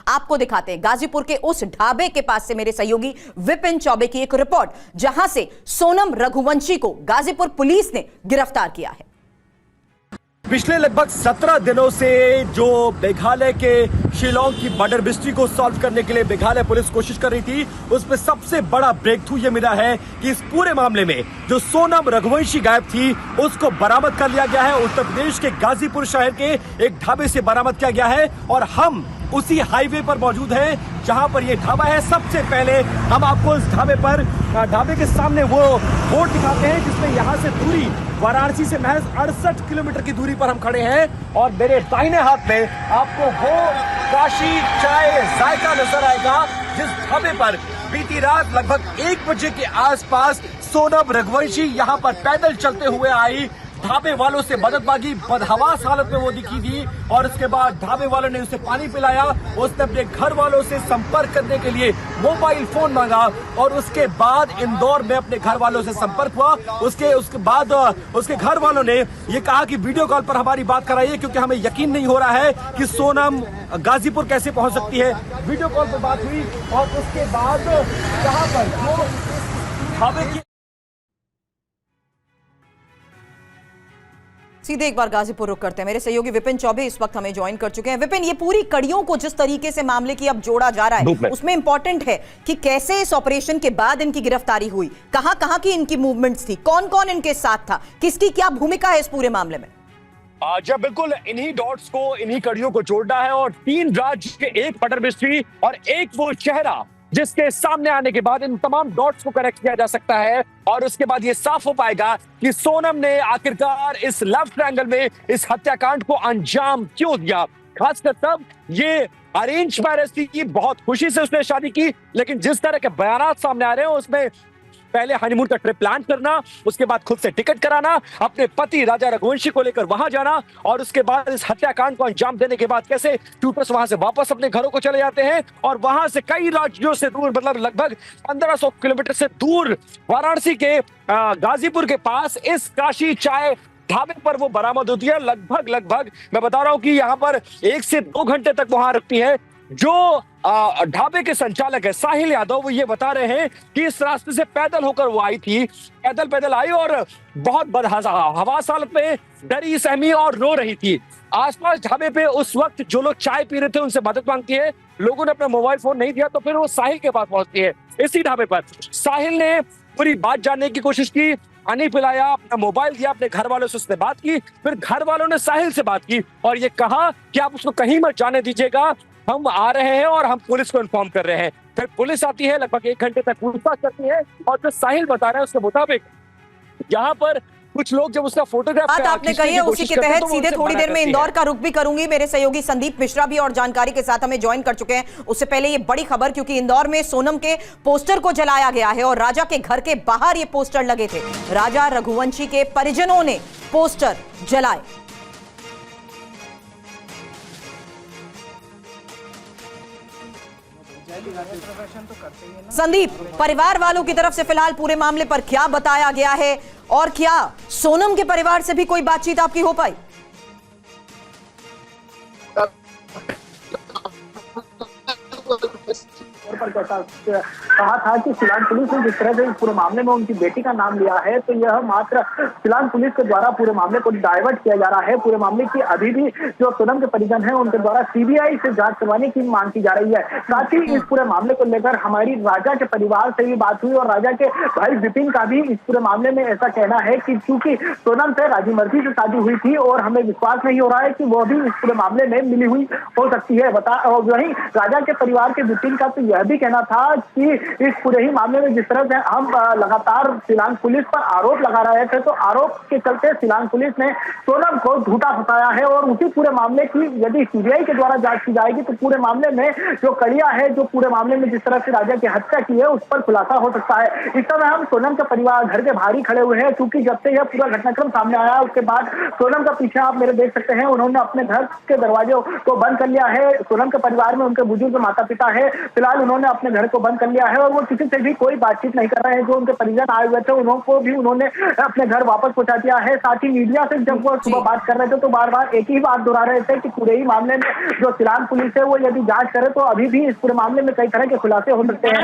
आपको दिखाते हैं गाजीपुर के उस ढाबे के पास से मेरे सहयोगी विपिन चौबे की एक रिपोर्ट, जहां से सोनम रघुवंशी को गाजीपुर पुलिस ने गिरफ्तार किया है। पिछले लगभग 17 दिनों से जो मेघालय के शिलांग की मर्डर मिस्ट्री को सॉल्व करने के लिए मेघालय पुलिस कोशिश कर रही थी, उसमें सबसे बड़ा ब्रेक थ्रू ये मिला है कि इस पूरे मामले में जो सोनम रघुवंशी गायब थी उसको बरामद कर लिया गया है। उत्तर प्रदेश के गाजीपुर शहर के एक ढाबे से बरामद किया गया है और हम उसी हाईवे पर मौजूद हैं जहां पर ये ढाबा है। सबसे पहले हम आपको इस ढाबे के सामने वो बोर्ड दिखाते हैं जिसमें यहाँ से दूरी वाराणसी से महज 68 किलोमीटर की दूरी पर हम खड़े हैं और मेरे दाहिने हाथ में आपको वो काशी चाय जायका नजर आएगा जिस ढाबे पर बीती रात लगभग 1 बजे के आसपास सोनम रघुवंशी यहाँ पर पैदल चलते हुए आई, ढाबे वालों से मदद मांगी, बदहवास हालत में वो दिखी थी और उसके बाद ढाबे वालों ने उसे पानी पिलाया। उसने अपने घर वालों से संपर्क करने के लिए मोबाइल फोन मांगा और उसके बाद इंदौर में अपने घर वालों से संपर्क हुआ। उसके बाद उसके घर वालों ने ये कहा कि वीडियो कॉल पर हमारी बात कराइए क्योंकि हमें यकीन नहीं हो रहा है कि सोनम गाजीपुर कैसे पहुंच सकती है। वीडियो कॉल पर बात हुई और उसके बाद कहां पर जो ढाबे की सीधे एक बार गाजीपुर रुक करते हैं। मेरे सहयोगी विपिन चौबे इस वक्त हमें ज्वाइन कर चुके हैं। विपिन, ये पूरी कड़ियों को जिस तरीके से मामले की अब जोड़ा जा रहा है उसमें इंपॉर्टेंट है कि कैसे इस ऑपरेशन के बाद इनकी गिरफ्तारी हुई, कहां की इनकी मूवमेंट्स थी, कौन कौन इनके साथ था, किसकी क्या भूमिका है इस पूरे मामले में। जब बिल्कुल इन्हीं डॉट्स को, इन्हीं कड़ियों को जोड़ना है और 3 राज्य के एक मर्डर मिस्ट्री और एक वो चेहरा जिसके सामने आने के बाद इन तमाम डॉट्स को कनेक्ट किया जा सकता है और उसके बाद ये साफ हो पाएगा कि सोनम ने आखिरकार इस लव ट्रायंगल में इस हत्याकांड को अंजाम क्यों दिया। खासकर तब ये अरेंज मैरिज थी, बहुत खुशी से उसने शादी की, लेकिन जिस तरह के बयानात सामने आ रहे हैं उसमें पहले हनीमून का ट्रिप प्लान करना, उसके बाद खुद से टिकट कराना, अपने पति राजा रघुवंशी को लेकर वहां जाना और उसके बाद इस हत्याकांड को अंजाम देने के बाद कैसे टूटस वहां से वापस अपने घरों को चले जाते हैं और वहां से कई राज्यों से दूर, मतलब लगभग 1500 किलोमीटर से दूर वाराणसी के गाजीपुर के पास इस काशी चाय ढाबे पर वो बरामद होती है। लगभग मैं बता रहा हूं कि यहाँ पर 1 से 2 घंटे तक वहां रुकती है। जो ढाबे के संचालक है साहिल यादव, वो ये बता रहे हैं कि इस रास्ते से पैदल होकर वो आई थी, पैदल आई और बहुत बदहवास हालत में डरी सहमी और रो रही थी। आसपास ढाबे पे उस वक्त जो लोग चाय पी रहे थे उनसे मदद मांगती है, लोगों ने अपना मोबाइल फोन नहीं दिया तो फिर वो साहिल के पास पहुंचती है। इसी ढाबे पर साहिल ने पूरी बात जानने की कोशिश की, पानी पिलाया, अपना मोबाइल दिया, अपने घर वालों से उसने बात की, फिर घर वालों ने साहिल से बात की और ये कहा कि आप उसको कहीं मत जाने दीजिएगा, हम आ रहे हैं और हम पुलिस को इन्फॉर्म कर रहे हैं। फिर पुलिस आती है, लगभग 1 घंटे तक पूछताछ करती है और जो साहिल बता रहे हैं उसके मुताबिक यहाँ पर कुछ लोग जब उसका फोटोग्राफ बात आपने कही है उसी के तहत सीधे थोड़ी देर में इंदौर का रुख भी करूंगी। मेरे सहयोगी संदीप मिश्रा भी और जानकारी के साथ हमें ज्वाइन कर चुके हैं। उससे पहले ये बड़ी खबर, क्योंकि इंदौर में सोनम के पोस्टर को जलाया गया है और राजा के घर के बाहर ये पोस्टर लगे थे। राजा रघुवंशी के परिजनों ने पोस्टर जलाए। संदीप, परिवार वालों की तरफ से फिलहाल पूरे मामले पर क्या बताया गया है और क्या सोनम के परिवार से भी कोई बातचीत आपकी हो पाई? पर कहा था कि शिलांग पुलिस ने जिस तरह से पूरे मामले में उनकी बेटी का नाम लिया है तो यह मात्र शिलांग पुलिस के द्वारा पूरे मामले को डाइवर्ट किया जा रहा है। पूरे मामले की अभी भी जो सोनम के परिजन हैं उनके द्वारा सीबीआई से जांच करवाने की मांग की जा रही है। साथ ही इस पूरे मामले को लेकर हमारी राजा के परिवार से भी बात हुई और राजा के भाई विपिन का भी इस पूरे मामले में ऐसा कहना है कि चूंकि सोनम से राजी मर्जी से शादी हुई थी और हमें विश्वास नहीं हो रहा है कि वो भी इस पूरे मामले में मिली हुई हो सकती है। वहीं राजा के परिवार के विपिन का तो यह भी कहना था कि इस पूरे ही मामले में जिस तरह से हम लगातार शिलांग पुलिस पर आरोप लगा रहे थे तो आरोप के चलते शिलांग पुलिस ने सोनम को झूठा फंसाया है और उसी पूरे मामले की यदि सीबीआई के द्वारा जांच की जाएगी तो पूरे मामले में जो कड़ियां है, जो पूरे मामले में जिस तरह से राजा की हत्या की है उस पर खुलासा हो सकता है। इस समय हम सोनम के परिवार घर के बाहर ही खड़े हुए हैं क्योंकि जब से यह पूरा घटनाक्रम सामने आया उसके बाद सोनम का पीछे आप मेरे देख सकते हैं, उन्होंने अपने घर के दरवाजों को बंद कर लिया है। सोनम के परिवार में उनके बुजुर्ग माता पिता है, फिलहाल उन्होंने अपने घर को बंद कर लिया है है और वो किसी से भी कोई बातचीत नहीं कर रहे हैं। जो उनके परिजन आए हुए थे उनको भी उन्होंने अपने घर वापस पहुंचा दिया है। साथ ही मीडिया से जब वो सुबह बात कर रहे थे तो बार बार एक ही बात दोहरा रहे थे कि पूरे ही मामले में जो सिलान पुलिस है वो यदि जांच करे तो अभी भी इस पूरे मामले में कई तरह के खुलासे हो सकते हैं।